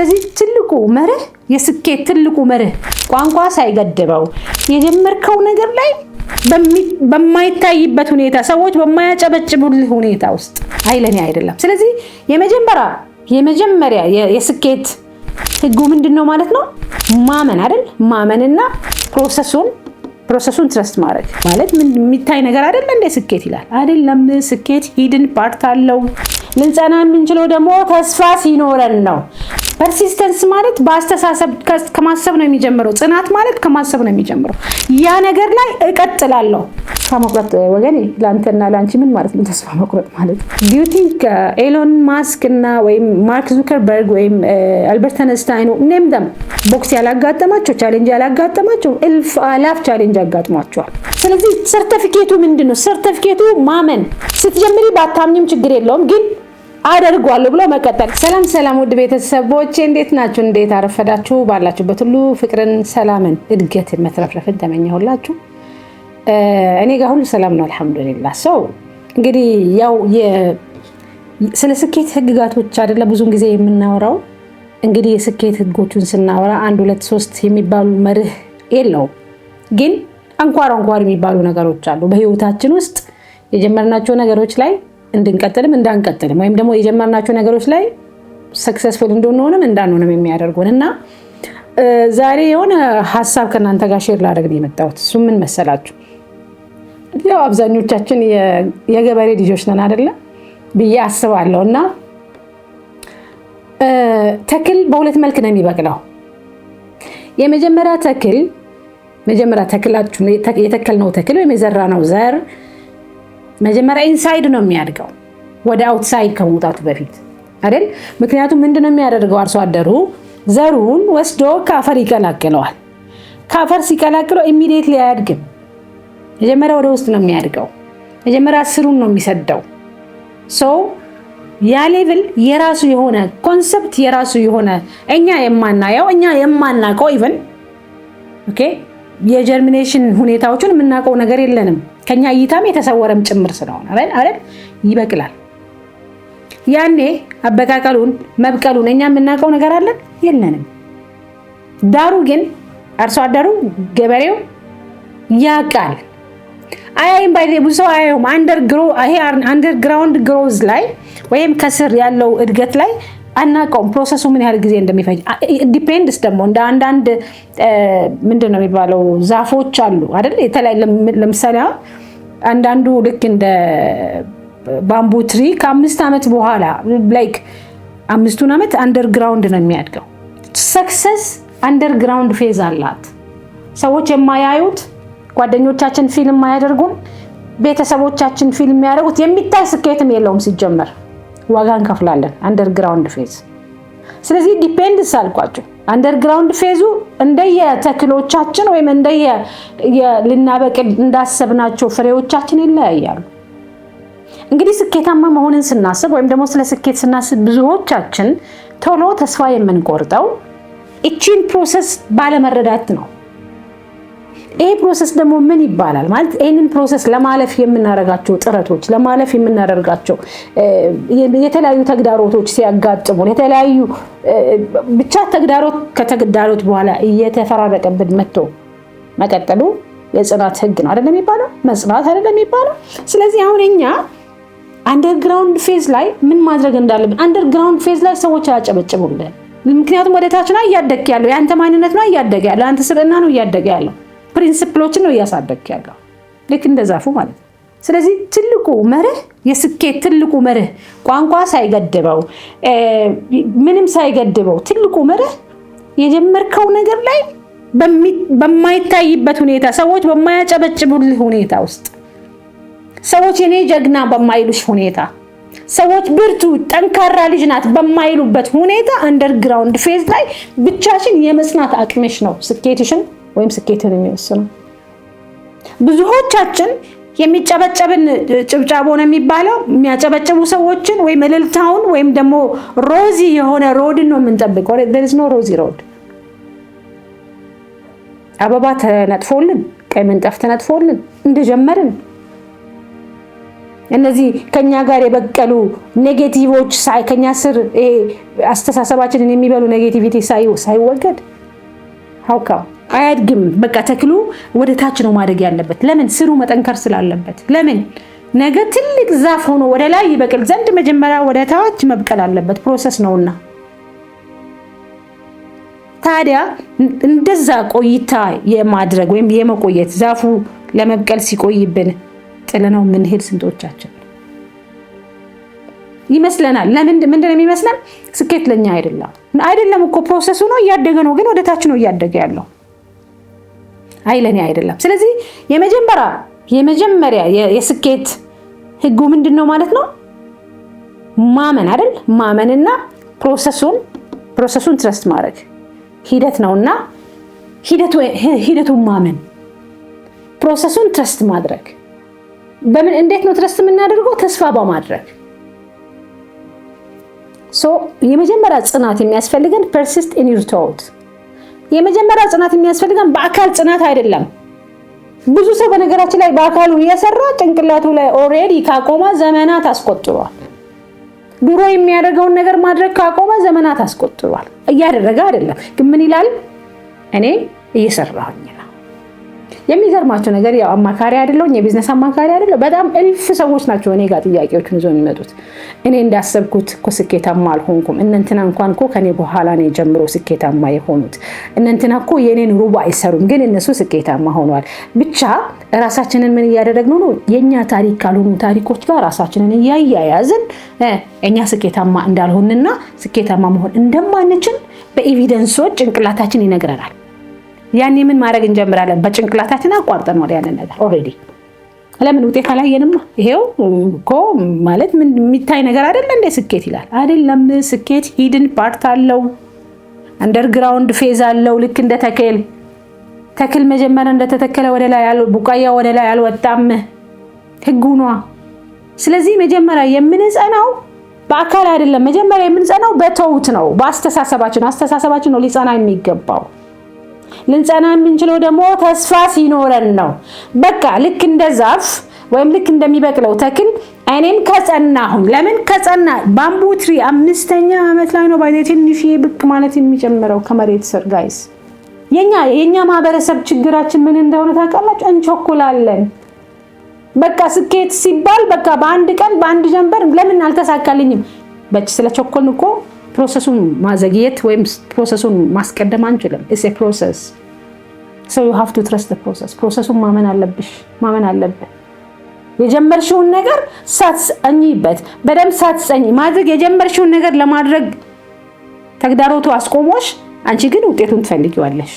ስለዚህ ትልቁ መርህ የስኬት ትልቁ መርህ ቋንቋ ሳይገድበው የጀመርከው ነገር ላይ በማይታይበት ሁኔታ ሰዎች በማያጨበጭቡልህ ሁኔታ ውስጥ አይለኔ አይደለም። ስለዚህ የመጀመሪያ የስኬት ህጉ ምንድነው ማለት ነው? ማመን አይደል? ማመንና ፕሮሰሱን ትረስት ማድረግ ማለት ምን የሚታይ ነገር አይደል እንደ ስኬት ይላል አይደለም። ስኬት ሂድን ፓርት አለው። ልንጸና የምንችለው ደግሞ ተስፋ ሲኖረን ነው። ፐርሲስተንስ ማለት በአስተሳሰብ ከማሰብ ነው የሚጀምረው። ጽናት ማለት ከማሰብ ነው የሚጀምረው። ያ ነገር ላይ እቀጥላለሁ። ተስፋ መቁረጥ ወገኔ ላንተና ላንቺ ምን ማለት ነው? ተስፋ መቁረጥ ማለት do you think ኤሎን ማስክ እና ወይም ማርክ ዙከርበርግ ወይም አልበርት አንስታይን ኔም ደም ቦክስ ያላጋጠማቸው ቻሌንጅ ያላጋጠማቸው እልፍ አላፍ ቻሌንጅ አጋጥሟቸዋል። ስለዚህ ሰርቲፊኬቱ ምንድነው? ሰርቲፊኬቱ ማመን። ስትጀምሪ ባታምኝም ችግር የለውም ግን አደርጓለሁ ብሎ መቀጠል። ሰላም ውድ ቤተሰቦቼ እንዴት ናችሁ? እንዴት አረፈዳችሁ? ባላችሁበት ሁሉ ፍቅርን፣ ሰላምን፣ እድገትን፣ መትረፍረፍን ተመኘሁላችሁ። እኔ ጋር ሁሉ ሰላም ነው አልሐምዱሊላህ። እንግዲህ ያው ስለ ስኬት ህግጋቶች አይደለ ብዙን ጊዜ የምናወራው። እንግዲህ የስኬት ህጎቹን ስናወራ 1 2 3 የሚባሉ መርህ የለውም። ግን አንኳር የሚባሉ ነገሮች አሉ በህይወታችን ውስጥ የጀመርናቸው ነገሮች ላይ እንድንቀጥልም እንዳንቀጥልም ወይም ደግሞ የጀመርናቸው ነገሮች ላይ ሰክሰስፉል እንድንሆንም እንዳንሆንም የሚያደርጉን እና ዛሬ የሆነ ሐሳብ ከናንተ ጋር ሼር ላደርግ ነው የመጣሁት። እሱ ምን መሰላችሁ? ያው አብዛኞቻችን የገበሬ ልጆች ነን አይደለ ብዬ አስባለሁ። እና ተክል በሁለት መልክ ነው የሚበቅለው። የመጀመሪያ ተክላችሁ የተከልነው ተክል ወይም የዘራነው ዘር መጀመሪያ ኢንሳይድ ነው የሚያድገው ወደ አውትሳይድ ከመውጣቱ በፊት አይደል? ምክንያቱም ምንድነው የሚያደርገው? አርሶ አደሩ ዘሩን ወስዶ ካፈር ይቀላቅለዋል። ካፈር ሲቀላቅለው ኢሚዲየትሊ አያድግም። መጀመሪያ ወደ ውስጥ ነው የሚያድገው። መጀመሪያ ስሩን ነው የሚሰደው። ያ ሌቭል የራሱ የሆነ ኮንሰፕት የራሱ የሆነ እኛ የማናውቀው ኢቭን ኦኬ የጀርሚኔሽን ሁኔታዎችን የምናውቀው ነገር የለንም። ከኛ እይታም የተሰወረም ጭምር ስለሆነ አይደል ይበቅላል። ያኔ አበቃቀሉን መብቀሉን እኛ የምናውቀው ነገር አለን የለንም። ዳሩ ግን አርሶ አደሩ ገበሬው ያውቃል። አያይም ባይዴ ብዙ ሰው አያዩም። አንደርግራውንድ ግሮዝ ላይ ወይም ከስር ያለው እድገት ላይ አናውቀውም ፕሮሰሱ ምን ያህል ጊዜ እንደሚፈጅ። ዲፔንድስ ደግሞ እንደ አንዳንድ ምንድነው የሚባለው ዛፎች አሉ አይደል? ለምሳሌ አንዳንዱ ልክ እንደ ባምቡ ትሪ ከ5 ዓመት በኋላ ላይክ 5 ዓመት አንደርግራውንድ ነው የሚያድገው። ሰክሰስ አንደርግራውንድ ፌዝ አላት። ሰዎች የማያዩት ጓደኞቻችን ፊልም የማያደርጉን ቤተሰቦቻችን ፊልም የሚያደርጉት የሚታይ ስኬትም የለውም ሲጀመር ዋጋ እንከፍላለን አንደርግራውንድ ፌዝ። ስለዚህ ዲፔንድስ አልኳችሁ። አንደርግራውንድ ፌዙ እንደየተክሎቻችን ወይም ልናበቅል እንዳሰብናቸው ፍሬዎቻችን ይለያያሉ። እንግዲህ ስኬታማ መሆንን ስናስብ ወይም ደግሞ ስለ ስኬት ስናስብ ብዙዎቻችን ቶሎ ተስፋ የምንቆርጠው እቺን ፕሮሰስ ባለመረዳት ነው። ይሄ ፕሮሰስ ደግሞ ምን ይባላል ማለት ይሄንን ፕሮሰስ ለማለፍ የምናደርጋቸው ጥረቶች ለማለፍ የምናደርጋቸው የተለያዩ ተግዳሮቶች ሲያጋጥሙ የተለያዩ ብቻ ከተግዳሮት በኋላ እየተፈራረቀብን መጥቶ መቀጠሉ የጽናት ህግ ነው አይደለም የሚባለው? መጽናት አይደለም የሚባለው? ስለዚህ አሁን እኛ አንደርግራውንድ ፌዝ ላይ ምን ማድረግ እንዳለብን አንደርግራውንድ ፌዝ ላይ ሰዎች አያጨበጭቡልን። ምክንያቱም ወደ ታች ነው እያደገ ያለው ያንተ ማንነት ነው እያደገ ያለው አንተ ስብዕና ነው እያደገ ያለው ፕሪንሲፕሎችን ነው እያሳደገ ያለው ልክ እንደዛፉ ማለት ነው። ስለዚህ ትልቁ መርህ የስኬት ትልቁ መርህ ቋንቋ ሳይገድበው ምንም ሳይገድበው ትልቁ መርህ የጀመርከው ነገር ላይ በማይታይበት ሁኔታ ሰዎች በማያጨበጭቡልህ ሁኔታ ውስጥ ሰዎች የኔ ጀግና በማይሉሽ ሁኔታ ሰዎች ብርቱ ጠንካራ ልጅ ናት በማይሉበት ሁኔታ አንደርግራውንድ ፌዝ ላይ ብቻሽን የመጽናት አቅምሽ ነው ስኬትሽን ወይም ስኬትን የሚወስነው። ብዙዎቻችን የሚጨበጨብን ጭብጫቦ ነው የሚባለው የሚያጨበጭቡ ሰዎችን ወይም እልልታውን ወይም ደግሞ ሮዚ የሆነ ሮድን ነው የምንጠብቀው። there is no rosy road። አበባ ተነጥፎልን ቀይ ምንጣፍ ተነጥፎልን እንደጀመርን እነዚህ ከኛ ጋር የበቀሉ ኔጌቲቮች ከኛ ስር አስተሳሰባችንን የሚበሉ ኔጌቲቪቲ ሳይወገድ ሀውካው አያድግም። በቃ ተክሉ ወደ ታች ነው ማደግ ያለበት። ለምን? ስሩ መጠንከር ስላለበት። ለምን? ነገ ትልቅ ዛፍ ሆኖ ወደ ላይ ይበቅል ዘንድ መጀመሪያ ወደ ታች መብቀል አለበት። ፕሮሰስ ነውና ታዲያ እንደዛ ቆይታ የማድረግ ወይም የመቆየት ዛፉ ለመብቀል ሲቆይብን ጥለነው ምንሄድ ስንቶቻችን ይመስለናል? ምንድነው የሚመስለን? ስኬት ለኛ አይደለም እኮ ፕሮሰሱ ነው፣ እያደገ ነው፣ ግን ወደ ታች ነው እያደገ ያለው። ለኔ አይደለም። ስለዚህ የመጀመሪያ የስኬት ህጉ ምንድነው ማለት ነው? ማመን አይደል? ማመንና ፕሮሰሱን ትረስት ማድረግ ሂደት ነውና ሂደቱን ማመን፣ ፕሮሰሱን ትረስት ማድረግ። እንዴት ነው ትረስት የምናደርገው? ተስፋ በማድረግ። የመጀመሪያ ጽናት የሚያስፈልገን persist in your thought። የመጀመሪያ ጽናት የሚያስፈልገን በአካል ጽናት አይደለም። ብዙ ሰው በነገራችን ላይ በአካሉ እየሰራ ጭንቅላቱ ላይ ኦሬዲ ካቆመ ዘመናት አስቆጥሯል። ድሮ የሚያደርገውን ነገር ማድረግ ካቆመ ዘመናት አስቆጥሯል። እያደረገ አይደለም፣ ግን ምን ይላል? እኔ እየሰራሁኝ ነው። የሚገርማቸው ነገር ያው አማካሪ አይደለሁኝ፣ የቢዝነስ አማካሪ አይደለሁ። በጣም እልፍ ሰዎች ናቸው እኔ ጋር ጥያቄዎችን ይዘው የሚመጡት። እኔ እንዳሰብኩት እኮ ስኬታማ አልሆንኩም። እነንትና እንኳን እኮ ከኔ በኋላ ነው ጀምሮ ስኬታማ የሆኑት። እነንትና እኮ የኔን ሩብ አይሰሩም፣ ግን እነሱ ስኬታማ ሆነዋል። ብቻ ራሳችንን ምን እያደረግነው ነው? የኛ ታሪክ ካልሆኑ ታሪኮች ጋር ራሳችንን እያያያዝን እኛ ስኬታማ እንዳልሆንና ስኬታማ መሆን እንደማንችል በኤቪደንሶች ጭንቅላታችን ይነግረናል። ያኔ ምን ማድረግ እንጀምራለን? በጭንቅላታችን አቋርጠናል ያንን ነገር ኦሬዲ። ለምን? ውጤት አላየንማ። ይሄው እኮ ማለት ምን የሚታይ ነገር አይደለ እንደ ስኬት ይላል አይደለም። ስኬት ሂድን ፓርት አለው፣ አንደርግራውንድ ፌዝ አለው። ልክ እንደ ተክል መጀመሪያ እንደተተከለ ወደ ላይ ያለው ቡቃያ ወደ ላይ አልወጣም፣ ህጉ ነው። ስለዚህ መጀመሪያ የምንጸናው በአካል አይደለም። መጀመሪያ የምንጸናው በተውት ነው፣ በአስተሳሰባችን ነው ሊጸና የሚገባው። ልንጸና የምንችለው ደግሞ ተስፋ ሲኖረን ነው። በቃ ልክ እንደ ዛፍ ወይም ልክ እንደሚበቅለው ተክል እኔም ከጸናሁኝ። ለምን ከጸና? ባምቡ ትሪ 5ኛ ዓመት ላይ ነው ባይዘ ትንሽ ብቅ ማለት የሚጨምረው ከመሬት ስር። ጋይስ የኛ ማህበረሰብ ችግራችን ምን እንደሆነ ታውቃላችሁ? እንቸኩላለን። በቃ ስኬት ሲባል በቃ በአንድ ቀን በአንድ ጀንበር ለምን አልተሳካልኝም? ስለቸኮልን እኮ ፕሮሰሱን ማዘግየት ወይም ፕሮሰሱን ማስቀደም አንችልም። it's a process, so you have to trust the process። ፕሮሰሱን ማመን አለብህ። የጀመርሽውን ነገር ሳትጸኝበት በደንብ ሳትጸኝ ማድረግ የጀመርሽውን ነገር ለማድረግ ተግዳሮቱ አስቆሞሽ፣ አንቺ ግን ውጤቱን ትፈልጊዋለሽ።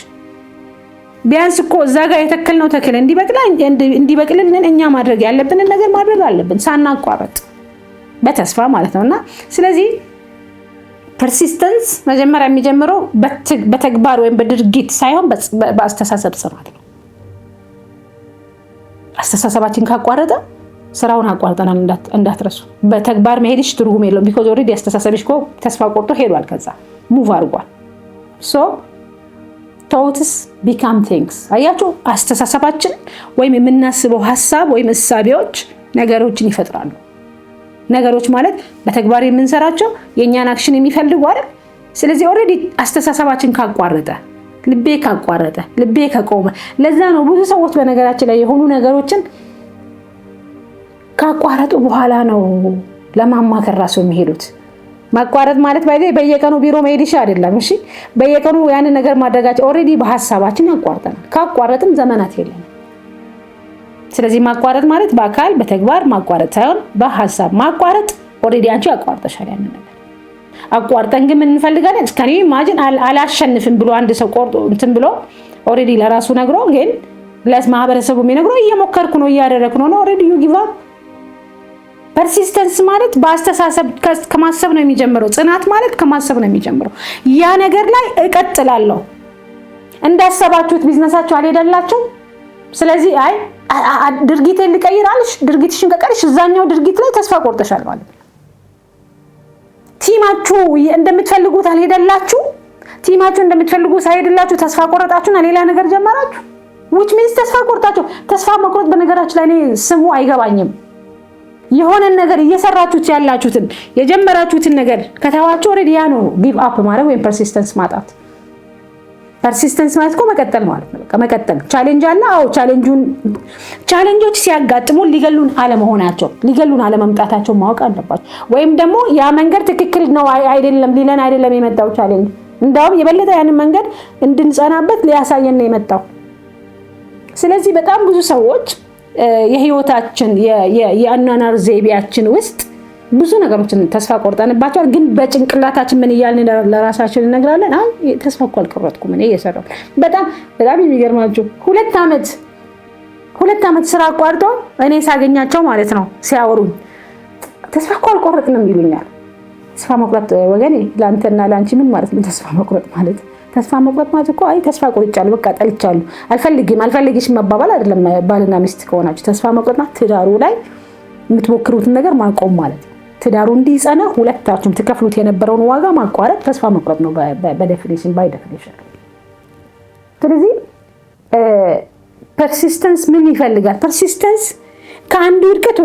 ቢያንስ እኮ እዛ ጋር የተከልነው ተክል እንዲበቅልልን እኛ ማድረግ ያለብንን ነገር ማድረግ አለብን፣ ሳናቋረጥ በተስፋ ማለት ነውና ስለዚህ ፐርሲስተንስ መጀመሪያ የሚጀምረው በተግባር ወይም በድርጊት ሳይሆን በአስተሳሰብ ጽናት ነው። አስተሳሰባችን ካቋረጠ ስራውን አቋርጠናል እንዳትረሱ። በተግባር መሄድሽ ትርጉም የለውም። ቢኮዝ ኦልሬዲ አስተሳሰብሽ እኮ ተስፋ ቆርጦ ሄዷል፣ ከዛ ሙቭ አድርጓል። ሶ ቶትስ ቢካም ቲንግስ። አያችሁ፣ አስተሳሰባችን ወይም የምናስበው ሀሳብ ወይም እሳቤዎች ነገሮችን ይፈጥራሉ። ነገሮች ማለት በተግባር የምንሰራቸው የኛን አክሽን የሚፈልጉ አይደል? ስለዚህ ኦሬዲ አስተሳሰባችን ካቋረጠ፣ ልቤ ከቆመ፣ ለዛ ነው ብዙ ሰዎች በነገራችን ላይ የሆኑ ነገሮችን ካቋረጡ በኋላ ነው ለማማከር ራሱ የሚሄዱት። ማቋረጥ ማለት በየቀኑ ቢሮ መሄድ አይደለም። እሺ፣ በየቀኑ ያንን ነገር ማድረጋቸው ኦሬዲ በሐሳባችን ያቋርጠናል። ካቋረጥም ዘመናት የለም። ስለዚህ ማቋረጥ ማለት በአካል በተግባር ማቋረጥ ሳይሆን በሐሳብ ማቋረጥ። ኦሬዲ አንቺ አቋርጠሻል ያንን ነገር። አቋርጠን ግን ምን እንፈልጋለን? እስከኔ ኢማጂን አላሸንፍም ብሎ አንድ ሰው ቆርጦ እንትን ብሎ ኦሬዲ ለራሱ ነግሮ ግን ለማህበረሰቡ የሚነግረው እየሞከርኩ ነው እያደረኩ ነው ኦሬዲ ዩ ጊቭ አፕ። ፐርሲስተንስ ማለት በአስተሳሰብ ከማሰብ ነው የሚጀምረው። ጽናት ማለት ከማሰብ ነው የሚጀምረው። ያ ነገር ላይ እቀጥላለሁ። እንዳሰባችሁት ቢዝነሳችሁ አልሄደላችሁ፣ ስለዚህ ድርጊቴን ልቀይራልሽ፣ ድርጊትሽን ከቀርሽ እዛኛው ድርጊት ላይ ተስፋ ቆርጠሻል ማለት ነው። ቲማችሁ እንደምትፈልጉት አልሄደላችሁ፣ ቲማችሁ እንደምትፈልጉት ሳይሄድላችሁ ተስፋ ቆረጣችሁና ሌላ ነገር ጀመራችሁ። which means ተስፋ ቆርጣችሁ። ተስፋ መቁረጥ በነገራችን ላይ እኔ ስሙ አይገባኝም። የሆነ ነገር እየሰራችሁት ያላችሁትን የጀመራችሁትን ነገር ከተዋችሁ ኦሬዲ ያ ነው ጊቭ አፕ ማለት ወይም ፐርሲስተንስ ማጣት። ፐርሲስተንስ ማለት እኮ መቀጠል ማለት ነው። በቃ መቀጠል። ቻሌንጅ አለ። አዎ ቻሌንጆች ሲያጋጥሙ ሊገሉን አለመምጣታቸው ማወቅ አለባችሁ። ወይም ደግሞ ያ መንገድ ትክክል ነው አይደለም ሊለን አይደለም የመጣው ቻሌንጅ፣ እንዳውም የበለጠ ያንን መንገድ እንድንጸናበት ሊያሳየን ነው የመጣው። ስለዚህ በጣም ብዙ ሰዎች የህይወታችን የአኗኗር ዘይቤያችን ውስጥ ብዙ ነገሮችን ተስፋ ቆርጠንባቸዋል። ግን በጭንቅላታችን ምን እያልን ለራሳችን እነግራለን? አይ ተስፋ እኮ አልቆረጥኩም እኔ እየሰራሁ። በጣም የሚገርማችሁ 2 ዓመት ስራ አቋርጦ እኔ ሳገኛቸው ማለት ነው ሲያወሩኝ ተስፋ እኮ አልቆረጥንም ይሉኛል። ተስፋ መቁረጥ ወገኔ ለአንተና ለአንቺ ምን ማለት ነው? ተስፋ መቁረጥ ማለት እኮ አይ ተስፋ ቆርጫለሁ፣ በቃ ጠልቻለሁ፣ አልፈልግሽም መባባል አይደለም። ባልና ሚስት ከሆናችሁ ተስፋ መቁረጥ ማለት ትዳሩ ላይ የምትሞክሩትን ነገር ማቆም ማለት ነው። ትዳሩ እንዲጸና ሁለታችሁም ትከፍሉት የነበረውን ዋጋ ማቋረጥ ተስፋ መቁረጥ ነው በዴፊኒሽን ባይ ዴፊኒሽን። ስለዚህ ፐርሲስተንስ ምን ይፈልጋል? ፐርሲስተንስ ከአንድ ውድቀት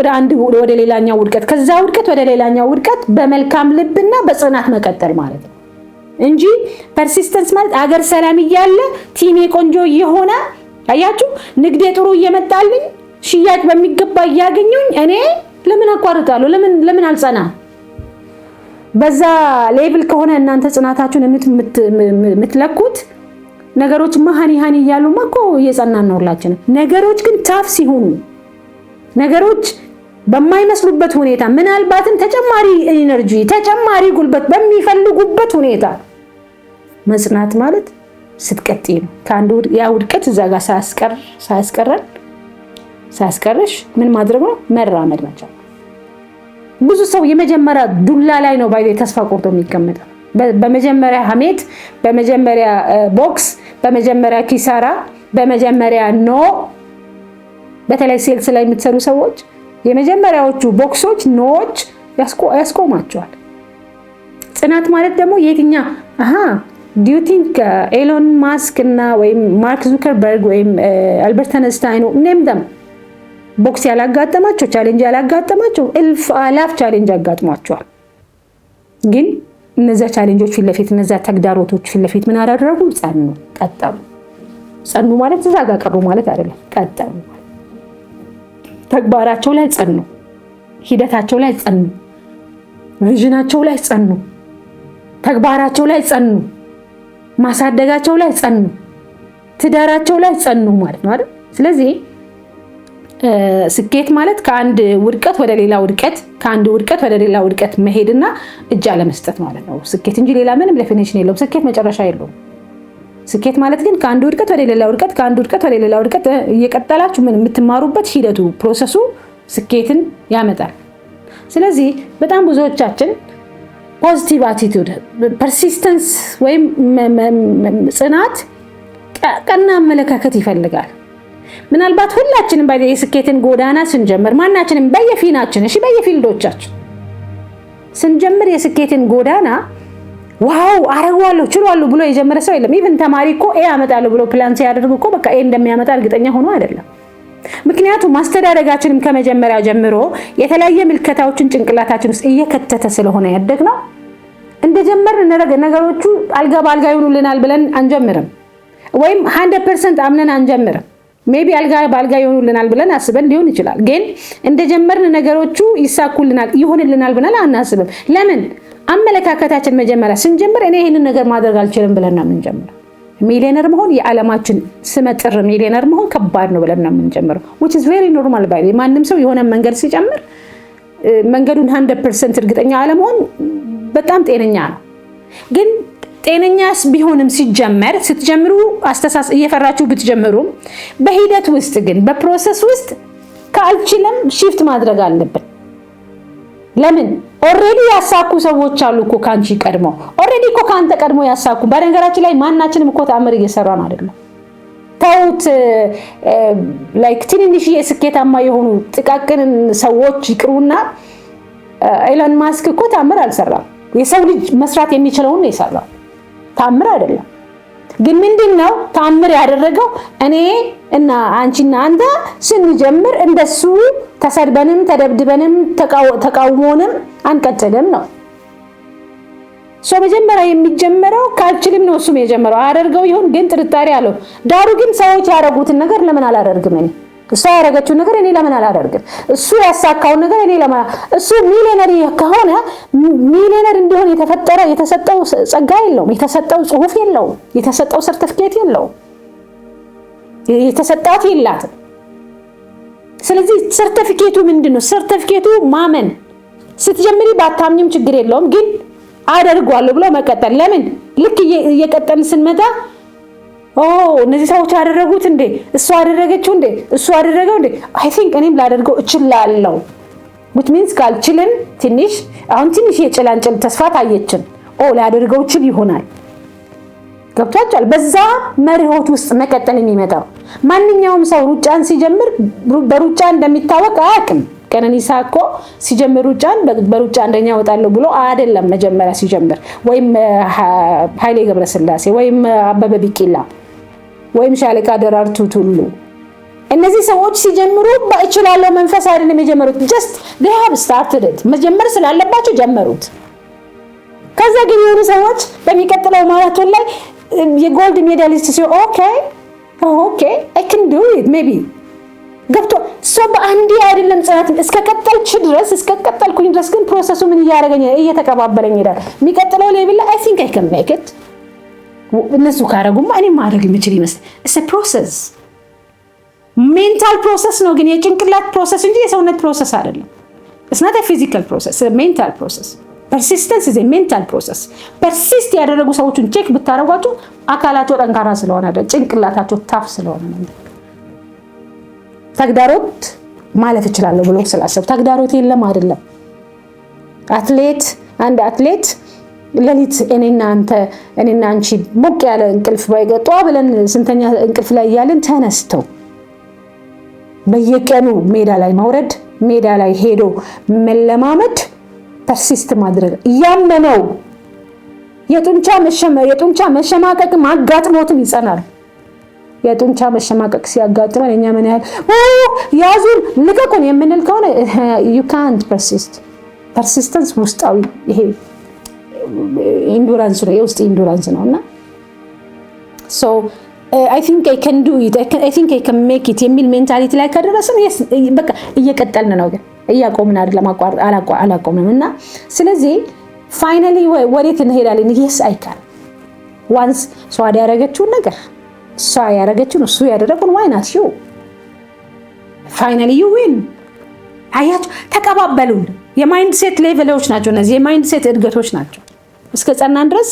ወደ ሌላኛው ውድቀት፣ ከዛ ውድቀት ወደ ሌላኛው ውድቀት በመልካም ልብና በጽናት መቀጠል ማለት ነው እንጂ ፐርሲስተንስ ማለት አገር ሰላም እያለ ቲሜ ቆንጆ እየሆነ አያችሁ፣ ንግዴ ጥሩ እየመጣልኝ፣ ሽያጭ በሚገባ እያገኙኝ እኔ ለምን አቋርጣለሁ? ለምን አልጸና? በዛ ሌቭል ከሆነ እናንተ ጽናታችሁን የምትለኩት ነገሮች ሃኒ እያሉማ እኮ እየጸናን ነው ሁላችንም። ነገሮች ግን ታፍ ሲሆኑ፣ ነገሮች በማይመስሉበት ሁኔታ፣ ምናልባትም ተጨማሪ ኢነርጂ ተጨማሪ ጉልበት በሚፈልጉበት ሁኔታ መጽናት ማለት ስትቀጥይ ነው። ከአንዱ ያ ውድቀት እዛ ጋር ሳያስቀርሽ ምን ማድረግ ነው? መራመድ መቻል። ብዙ ሰው የመጀመሪያ ዱላ ላይ ነው ባይዘ ተስፋ ቆርጦ የሚቀመጠው። በመጀመሪያ ሀሜት፣ በመጀመሪያ ቦክስ፣ በመጀመሪያ ኪሳራ፣ በመጀመሪያ ኖ። በተለይ ሴልስ ላይ የምትሰሩ ሰዎች የመጀመሪያዎቹ ቦክሶች ኖዎች ያስቆማቸዋል። ጽናት ማለት ደግሞ የትኛ ዱ ዩ ቲንክ ኤሎን ማስክ እና ወይም ማርክ ዙከርበርግ ወይም አልበርት አንስታይን ኔም ደም ቦክስ ያላጋጠማቸው ቻሌንጅ ያላጋጠማቸው እልፍ አላፍ ቻሌንጅ ያጋጥሟቸዋል። ግን እነዛ ቻሌንጆች ፊት ለፊት እነዛ ተግዳሮቶች ፊት ለፊት ምን አደረጉ? ጸኑ፣ ቀጠሉ። ጸኑ ማለት እዛ ጋር ቀሩ ማለት አይደለም። ቀጠሉ፣ ተግባራቸው ላይ ጸኑ፣ ሂደታቸው ላይ ጸኑ፣ ቪዥናቸው ላይ ጸኑ፣ ተግባራቸው ላይ ጸኑ፣ ማሳደጋቸው ላይ ጸኑ፣ ትዳራቸው ላይ ጸኑ ማለት ነው አይደል? ስለዚህ ስኬት ማለት ከአንድ ውድቀት ወደ ሌላ ውድቀት፣ ከአንድ ውድቀት ወደ ሌላ ውድቀት መሄድና እጅ አለመስጠት ማለት ነው ስኬት እንጂ ሌላ ምንም ዴፊኒሽን የለውም። ስኬት መጨረሻ የለውም። ስኬት ማለት ግን ከአንድ ውድቀት ወደ ሌላ ውድቀት፣ ከአንድ ውድቀት ወደ ሌላ ውድቀት እየቀጠላችሁ ምን የምትማሩበት ሂደቱ ፕሮሰሱ ስኬትን ያመጣል። ስለዚህ በጣም ብዙዎቻችን ፖዚቲቭ አቲቲዩድ፣ ፐርሲስተንስ ወይም ጽናት፣ ቀና አመለካከት ይፈልጋል። ምናልባት ሁላችንም የስኬትን ጎዳና ስንጀምር ማናችንም በየፊናችን በየፊልዶቻችን ስንጀምር የስኬትን ጎዳና ዋው አረጋለሁ ችሏለሁ ብሎ የጀመረ ሰው የለም። ኢቭን ተማሪ እኮ ኤ አመጣለሁ ብሎ ፕላን ሲያደርግ እኮ በቃ ኤ እንደሚያመጣ እርግጠኛ ሆኖ አይደለም። ምክንያቱም ማስተዳደጋችንም ከመጀመሪያ ጀምሮ የተለያየ ምልከታዎችን ጭንቅላታችን ውስጥ እየከተተ ስለሆነ ያደግነው እንደጀመርን ነገሮቹ አልጋ ባልጋ ይሆኑልናል ብለን አንጀምርም፣ ወይም 100% አምነን አንጀምርም። ሜቢ አልጋ ባልጋ ይሆኑልናል ብለን አስበን ሊሆን ይችላል። ግን እንደጀመርን ነገሮቹ ይሳኩልናል ይሆንልናል ብለን አናስብም። ለምን? አመለካከታችን መጀመሪያ ስንጀምር እኔ ይሄንን ነገር ማድረግ አልችልም ብለን ነው የምንጀምረው። ሚሊዮነር መሆን የዓለማችን ስመጥር ሚሊዮነር መሆን ከባድ ነው ብለን ነው የምንጀምረው። which is very normal by the way። ማንም ሰው የሆነ መንገድ ሲጀምር መንገዱን 100% እርግጠኛ አለመሆን በጣም ጤነኛ ነው። ግን ጤነኛስ ቢሆንም ስትጀምሩ አስተሳሰብ እየፈራችሁ ብትጀምሩ በሂደት ውስጥ ግን በፕሮሰስ ውስጥ ካልችልም ሺፍት ማድረግ አለብን። ለምን? ኦሬዲ ያሳኩ ሰዎች አሉ እኮ ካንቺ ቀድሞ ኦሬዲ እኮ ካንተ ቀድሞ ያሳኩ። በነገራችን ላይ ማናችንም እኮ ተአምር እየሰራን አይደለም። ተውት ላይክ ትንንሽ የስኬታማ የሆኑ ጥቃቅን ሰዎች ይቅሩና ኤሎን ማስክ እኮ ተአምር አልሰራም። የሰው ልጅ መስራት የሚችለውን ነው የሰራው። ተአምር አይደለም። ግን ምንድነው ተአምር ያደረገው? እኔ እና አንቺና አንተ ስንጀምር እንደሱ ተሰድበንም ተደብድበንም ተቃውሞንም አንቀጥልም ነው። መጀመሪያ የሚጀምረው ካልችልም ነው። እሱም የጀመረው አደርገው ይሁን ግን ጥርጣሬ አለው። ዳሩ ግን ሰዎች ያደረጉትን ነገር ለምን አላደርግም? እሱ ያደረገችውን ነገር እኔ ለምን አላደርግም? እሱ ያሳካውን ነገር እኔ ለምን እሱ ሚሊዮነር ከሆነ ሚሊዮነር እንዲሆን የተሰጠው ጸጋ የለውም፣ የተሰጠው ጽሁፍ የለውም፣ የተሰጠው ሰርቲፊኬት የለውም፣ የተሰጣት የላትም። ስለዚህ ሰርቲፊኬቱ ምንድነው? ሰርቲፊኬቱ ማመን። ስትጀምሪ ባታምኝም ችግር የለውም ግን አደርጓለሁ ብሎ መቀጠል። ለምን ልክ እየቀጠልን ስንመጣ እነዚህ ሰዎች ያደረጉት እንዴ እሱ አደረገችው እንዴ እሱ አደረገው እንዴ አይ ቲንክ እኔም ላደርገው እችላለሁ which means ካልችልን አሁን ትንሽ የጭላንጭል ተስፋ ታየችን ላደርገው እችል ይሆናል። ገብቷችኋል? በዛ መርሆት ውስጥ መቀጠል የሚመጣው ማንኛውም ሰው ሩጫን ሲጀምር በሩጫ እንደሚታወቅ አያውቅም። ቀነኒሳ እኮ ሲጀምር ሩጫን በሩጫ አንደኛ ወጣለሁ ብሎ አይደለም መጀመሪያ ሲጀምር፣ ወይም ኃይሌ ገብረስላሴ ወይም አበበ ቢቂላ ወይም ሻለቃ ደራርቱ ቱሉ እነዚህ ሰዎች ሲጀምሩ በእችላለሁ መንፈስ አይደለም የጀመሩት። just they have started it መጀመር ስላለባቸው ጀመሩት። ከዛ ግን የሆኑ ሰዎች በሚቀጥለው ማራቶን ላይ የጎልድ ሜዳሊስት ሲሆን ኦኬ I can do it maybe ገብቶ በአንዴ አይደለም ጽናት እስከቀጠልኩኝ ድረስ ግን ፕሮሰሱ ምን ያደርገኝ እየተቀባበለኝ ይላል። የሚቀጥለው ሌቭል I think I can make it እነሱ ካረጉማ እኔ ማድረግ የምችል ይመስል it's a process ሜንታል ፕሮሰስ ነው ግን የጭንቅላት ፕሮሰስ እንጂ የሰውነት ፕሮሰስ አይደለም። it's not a physical process it's a mental process persistence is a mental process persist ያደረጉ ሰዎችን ቼክ ብታረጓቸው አካላቸው ጠንካራ ስለሆነ አይደል ጭንቅላታቸው ታፍ ስለሆነ ነው። ተግዳሮት ማለፍ ይችላል ብሎ ስላሰብ ተግዳሮት የለም አይደለም። አንድ አትሌት ለሊት እኔና አንቺ ሞቅ ያለ እንቅልፍ ባይገጧ ብለን ስንተኛ እንቅልፍ ላይ ያለን ተነስተው በየቀኑ ሜዳ ላይ መውረድ ሜዳ ላይ ሄዶ መለማመድ ፐርሲስት ማድረግ ያመነው የጡንቻ መሸማቀቅ ማጋጥሞትም ይጸናል። የጡንቻ መሸማቀቅ ሲያጋጥመን እኛ ምን ያህል ያዙን ልቀቁን የምንል ከሆነ you can't persistence ውስጣዊ ይሄ ኢንዱራንስ ነው የውስጥ ኢንዱራንስ ነውና so I think I can do it I think I can make it የሚል ሜንታሊቲ ላይ ከደረስን በቃ እየቀጠልን ነው ግን እያቆምን አይደለም አላቆምንምና ስለዚህ ፋይናሊ ወዴት እንሄዳለን? yes I can once so ያደረገችውን ነገር እሷ ያደረገችውን እሱ ያደረገውን why not you finally you win አያችሁ ተቀባበሉን። የማይንድ ሴት ሌቭሎች ናቸው እነዚህ የማይንድ ሴት እድገቶች ናቸው። እስከ ጸናን ድረስ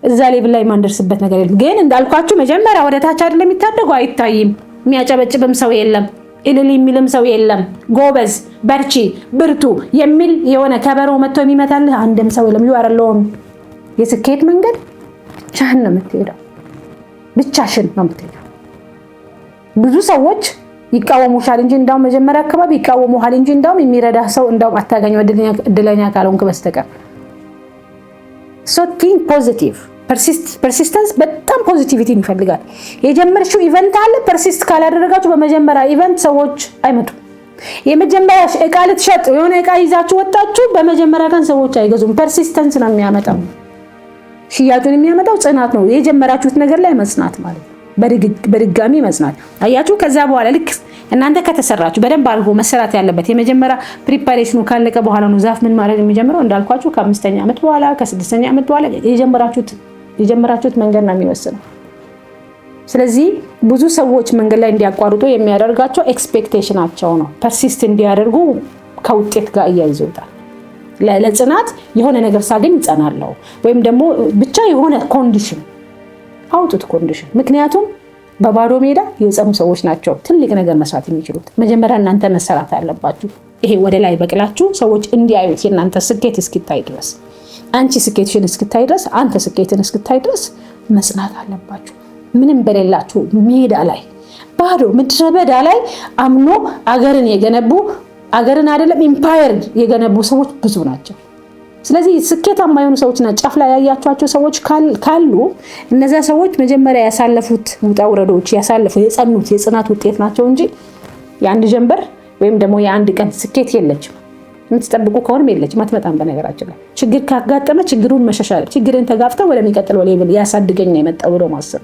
እዛ ሌቭል ላይ ማንደርስበት ነገር የለም። ግን እንዳልኳችሁ መጀመሪያ ወደ ታች አይደለም የሚታደገው አይታይም። የሚያጨበጭብም ሰው የለም፣ እልል የሚልም ሰው የለም። ጎበዝ በርቺ ብርቱ የሚል የሆነ ከበሮ መጥቶ የሚመታልህ አንድም ሰው የለም። you are alone የስኬት መንገድ ብቻህን ነው የምትሄደው። ብቻሽን ነው የምትሄደው። ብዙ ሰዎች ይቃወሙሻል እንጂ እንዳው መጀመሪያ አካባቢ ይቃወሙሃል እንጂ እንዳው የሚረዳህ ሰው እንዳው አታገኘው እድለኛ ካልሆንክ በስተቀር so think positive persistence በጣም ፖዚቲቪቲን ይፈልጋል። የጀመርሽው ኢቨንት አለ ፐርሲስት ካላደረጋችሁ በመጀመሪያ ኢቨንት ሰዎች አይመጡም። የመጀመሪያ እቃ ልትሸጥ የሆነ እቃ ይዛችሁ ወጣችሁ በመጀመሪያ ቀን ሰዎች አይገዙም። ፐርሲስተንስ ነው የሚያመጣው። ሽያጩን የሚያመጣው ጽናት ነው። የጀመራችሁት ነገር ላይ መጽናት ማለት ነው። በድጋሚ መጽናት አያችሁ። ከዛ በኋላ ልክ እናንተ ከተሰራችሁ በደንብ አድርጎ መሰራት ያለበት የመጀመሪያ ፕሪፓሬሽኑ ካለቀ በኋላ ነው ዛፍ ምን ማለት የሚጀምረው። እንዳልኳችሁ ከ5ኛ ዓመት በኋላ ከ6ኛ ዓመት በኋላ የጀመራችሁት መንገድ ነው የሚወስነው። ስለዚህ ብዙ ሰዎች መንገድ ላይ እንዲያቋርጡ የሚያደርጋቸው ኤክስፔክቴሽናቸው ነው። ፐርሲስት እንዲያደርጉ ከውጤት ጋር እያይዘውታል። ለጽናት የሆነ ነገር ሳገኝ እጸናለሁ ወይም ደግሞ ብቻ የሆነ ኮንዲሽን አውጡት ኮንዲሽን። ምክንያቱም በባዶ ሜዳ የጸኑ ሰዎች ናቸው ትልቅ ነገር መስራት የሚችሉት። መጀመሪያ እናንተ መሰራት አለባችሁ። ይሄ ወደ ላይ በቅላችሁ ሰዎች እንዲያዩት የእናንተ ስኬት እስኪታይ ድረስ አንቺ ስኬትሽን እስኪታይ ድረስ አንተ ስኬትን እስኪታይ ድረስ መጽናት አለባችሁ። ምንም በሌላችሁ ሜዳ ላይ ባዶ ምድረ በዳ ላይ አምኖ አገርን የገነቡ አገርን አይደለም ኢምፓየር የገነቡ ሰዎች ብዙ ናቸው። ስለዚህ ስኬታማ የሆኑ ሰዎችና ጫፍ ላይ ያያችኋቸው ሰዎች ካሉ እነዛ ሰዎች መጀመሪያ ያሳለፉት ውጣ ውረዶች ያሳለፉ የጸኑት የጽናት ውጤት ናቸው እንጂ የአንድ ጀንበር ወይም ደግሞ የአንድ ቀን ስኬት የለችም። የምትጠብቁ ከሆነም የለችም፣ አትመጣም። በነገራችን ላይ ችግር ካጋጠመ ችግሩን መሻሻል፣ ችግርን ተጋፍተው ወደሚቀጥለው ሌቭል ያሳድገኝ ነው የመጣው ብሎ ማሰብ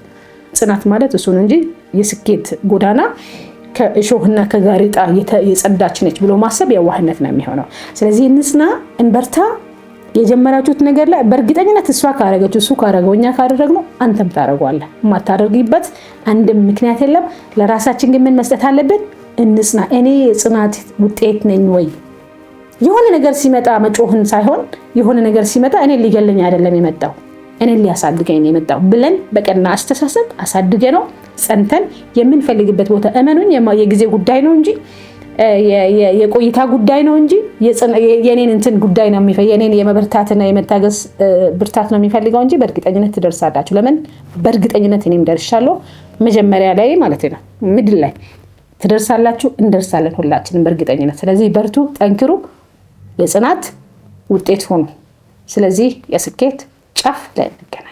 ጽናት ማለት እሱን እንጂ የስኬት ጎዳና ከእሾህና ከጋሬጣ የጸዳች ነች ብሎ ማሰብ የዋህነት ነው የሚሆነው። ስለዚህ እንጽና፣ እንበርታ። የጀመራችሁት ነገር ላይ በእርግጠኝነት እሷ ካረገችው እሱ ካረገው እኛ ካደረግነው አንተም ታረጋለህ። የማታደርጊበት አንድም ምክንያት የለም። ለራሳችን ግን ምን መስጠት አለብን? እንጽና። እኔ የጽናት ውጤት ነኝ ወይ? የሆነ ነገር ሲመጣ መጮህን ሳይሆን የሆነ ነገር ሲመጣ እኔ ሊገለኝ አይደለም የመጣው እኔን ሊያሳድገኝ ነው የመጣው ብለን በቀና አስተሳሰብ አሳድገ ነው ጸንተን የምንፈልግበት ቦታ እመኑኝ የጊዜ ጉዳይ ነው እንጂ የቆይታ ጉዳይ ነው እንጂ የኔን እንትን ጉዳይ ነው የሚፈልገው የኔን የመበርታትና የመታገስ ብርታት ነው የሚፈልገው እንጂ በእርግጠኝነት ትደርሳላችሁ። ለምን በእርግጠኝነት እኔም ደርሻለሁ መጀመሪያ ላይ ማለት ነው። ምድር ላይ ትደርሳላችሁ፣ እንደርሳለን ሁላችንም በእርግጠኝነት። ስለዚህ በርቱ፣ ጠንክሩ፣ የጽናት ውጤት ሆኑ። ስለዚህ የስኬት ጫፍ ላይ እንገናኝ።